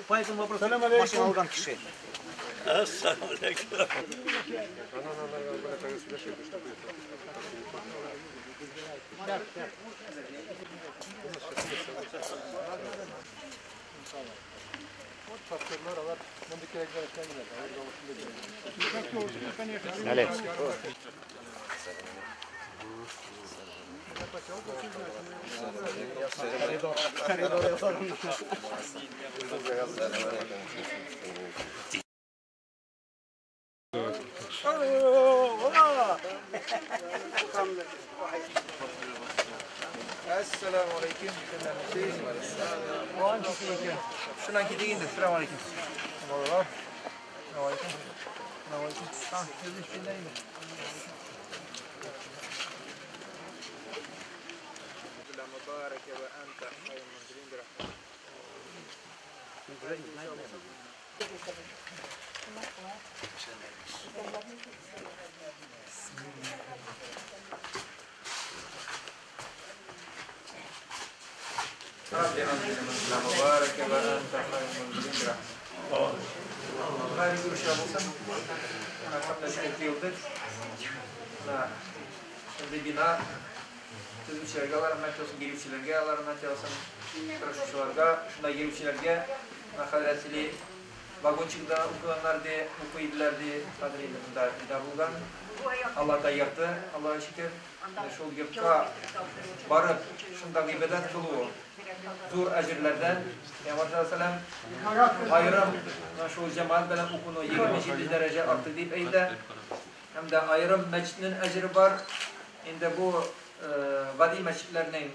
По этому вопросу машину алган киши. Ассаламу алейкум. Assalamu alaikum. Şuradan gideyim de. Selamun aleyküm. Merhaba. Selamun aleyküm. Selamun aleyküm. Ha, gözün üstündeyim de. Mübarek ve ente hayrun munzirin Rabbi anzilna mübarek ve ente hayrun munzirin Hayırlı görüşler olsun. Hatta şöyle yıldır. Şimdi bina tüzümçilerge Allah rahmet olsun, giripçilerge Allah rahmet olsun, kırışçılarga, şunda giripçilerge Hazretleri vagonçıkta okuyanlardı, okuyuculardı, kadriyle bunda vida bulgan. Allah da yaptı, Allah'a şükür. Şol yurtqa barıp, şunda ibadet kılığı, zor ecirlerden, Peygamber Aleyhisselam ayrım, şol cemaat bilen okunu 27 derece arttı deyip eyde. Hem de ayrım meçhinin ecri var. Şimdi bu vadi meçhitlerinin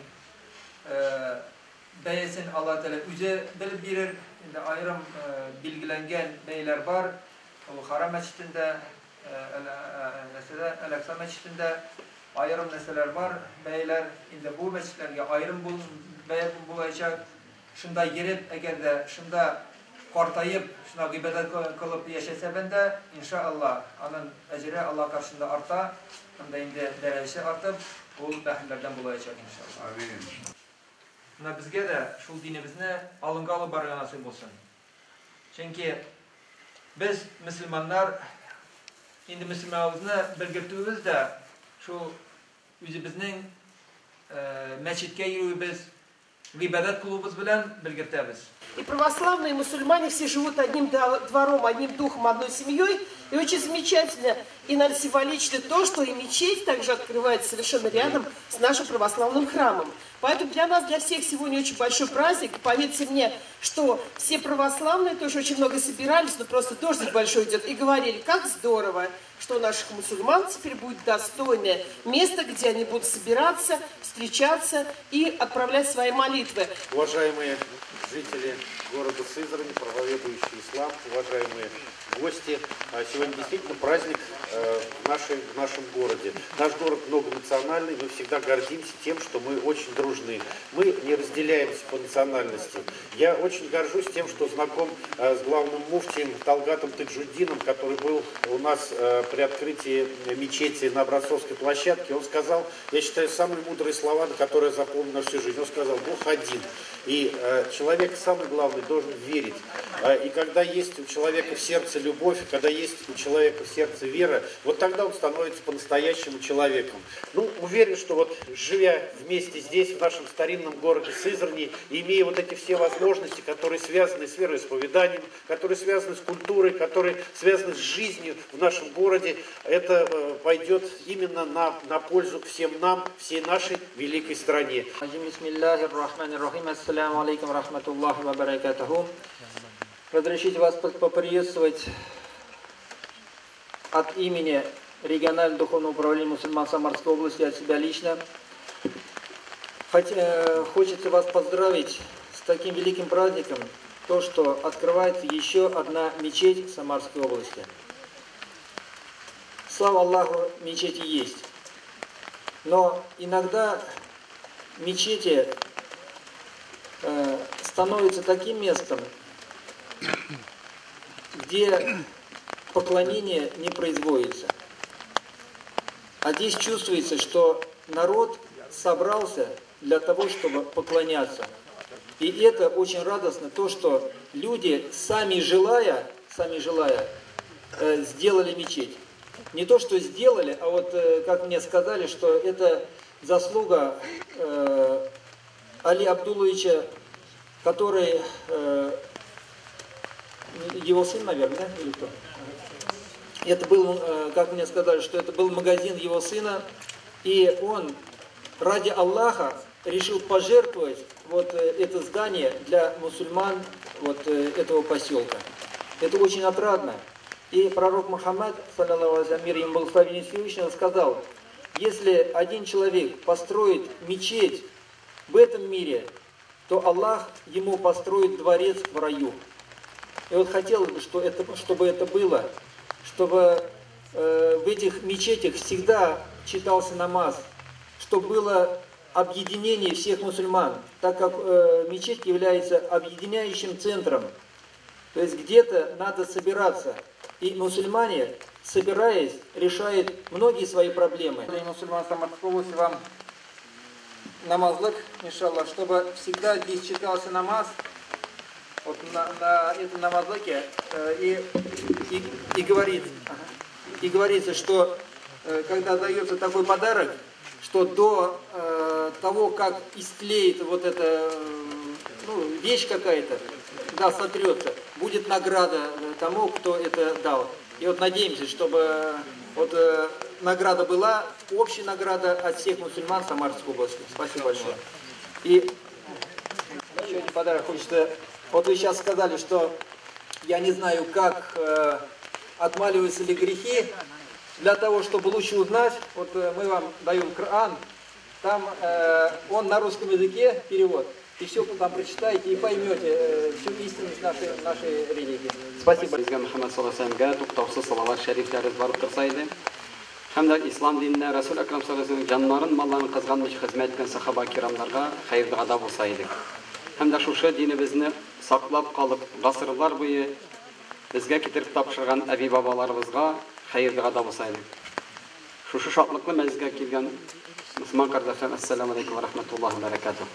beyesin Allah Teala üze bilip bilir. Şimdi ayrım bilgilengen beyler var. O Haram meçhitinde, El-Aksa meçhitinde ayrım neseler var. Beyler şimdi bu meçhitlerge ayrım bulacak. Şunda girip eğer de şunda kortayıp, şuna gıbedet kılıp yaşasa ben de inşallah onun ecri Allah karşısında artar. Hem de indi derecesi artıp bu dahillerden bulacak inşallah. Amin. Bizge de şu dinimizni alıngalı barığa nasip olsun. Çünkü biz Müslümanlar indi Müslümanımızı belirttiğimiz de şu özümüzün meçhitke yürüyübüz, гибадат клубыз bilen belirtemiz. И православные мусульмане все живут одним двором, одним духом, одной семьей. И очень замечательно и символично то, что и мечеть также открывается совершенно рядом с нашим православным храмом. Поэтому для нас, для всех сегодня очень большой праздник. Поверьте мне, что все православные тоже очень много собирались, но просто дождик большой идет, и говорили, как здорово, что у наших мусульман теперь будет достойное место, где они будут собираться, встречаться и отправлять свои молитвы. Уважаемые жители города Сызрани, проповедующие ислам, уважаемые гости, сегодня действительно праздник в нашем городе. Наш город многонациональный, мы всегда гордимся тем, что мы очень дружны. Мы не разделяемся по национальности. Я очень горжусь тем, что знаком с главным муфтием Талгатом Таджуддином, который был у нас при открытии мечети на Образцовской площадке. Он сказал, я считаю, самые мудрые слова, которые я запомнил на всю жизнь. Он сказал, Бог один. И человек, самый главный, должен верить. И когда есть у человека в сердце любовь, когда есть у человека в сердце вера, вот тогда он становится по-настоящему человеком. Ну, уверен, что вот живя вместе здесь, в нашем старинном городе Сызрани, имея вот эти все возможности, которые связаны с вероисповеданием, которые связаны с культурой, которые связаны с жизнью в нашем городе, это пойдет именно на пользу всем нам, всей нашей великой стране. Ассаляму алейкум рахматуллахи ва баракатуху. Разрешите вас поприветствовать от имени регионального духовного управления мусульман Самарской области, от себя лично. Хочется вас поздравить с таким великим праздником, то, что открывается еще одна мечеть в Самарской области. Слава Аллаху, мечети есть. Но иногда мечети становятся таким местом, где поклонение не производится. А здесь чувствуется, что народ собрался для того, чтобы поклоняться. И это очень радостно, то, что люди, сами желая, сделали мечеть. Не то, что сделали, а вот, как мне сказали, что это заслуга Али Абдуловича, который, его сын, наверное, да? Или кто? Это был, как мне сказали, что это был магазин его сына, и он ради Аллаха решил пожертвовать вот это здание для мусульман вот этого поселка. Это очень отрадно. И пророк Мухаммад, саллаллаху алейхи ва саллям, мир ему благословение Всевышнего, сказал: если один человек построит мечеть в этом мире, то Аллах ему построит дворец в раю. И вот хотелось бы, чтобы это было, чтобы в этих мечетях всегда читался намаз, чтобы было объединение всех мусульман, так как мечеть является объединяющим центром. То есть где-то надо собираться. И мусульмане, собираясь, решают многие свои проблемы. Мусульман Самарской области вам намазлык, иншаллах, чтобы всегда здесь читался намаз. Вот на этом намазлыке и говорится, что когда дается такой подарок, что до того, как истлеет вот эта вещь какая-то, когда сотрется, будет награда тому, кто это дал. И вот надеемся, чтобы вот награда была, общая награда от всех мусульман Самарской области. Спасибо большое. И еще один подарок хочется. Вот вы сейчас сказали, что я не знаю, как отмаливаются ли грехи. Для того, чтобы лучше узнать, вот мы вам даем Коран, там он на русском языке перевод. И все там прочитаете и поймете всю истинность нашей религии. Спасибо. Hem de İslam dinine Resul-i Ekrem sallallahu aleyhi ve sellem canların mallarını kazanmış hizmet eden sahaba kiramlarga hayırlı adab olsaydık. Hem de şuşu dinimizni saklap kalıp asırlar boyu bizge getirip tapşırgan ebi babalarımızga hayırlı adab olsaydık. Şuşu şatlıklı mezge kelgen Müslüman kardeşlerim, Esselamu Aleyküm ve Rahmetullahi ve Berekatuhu.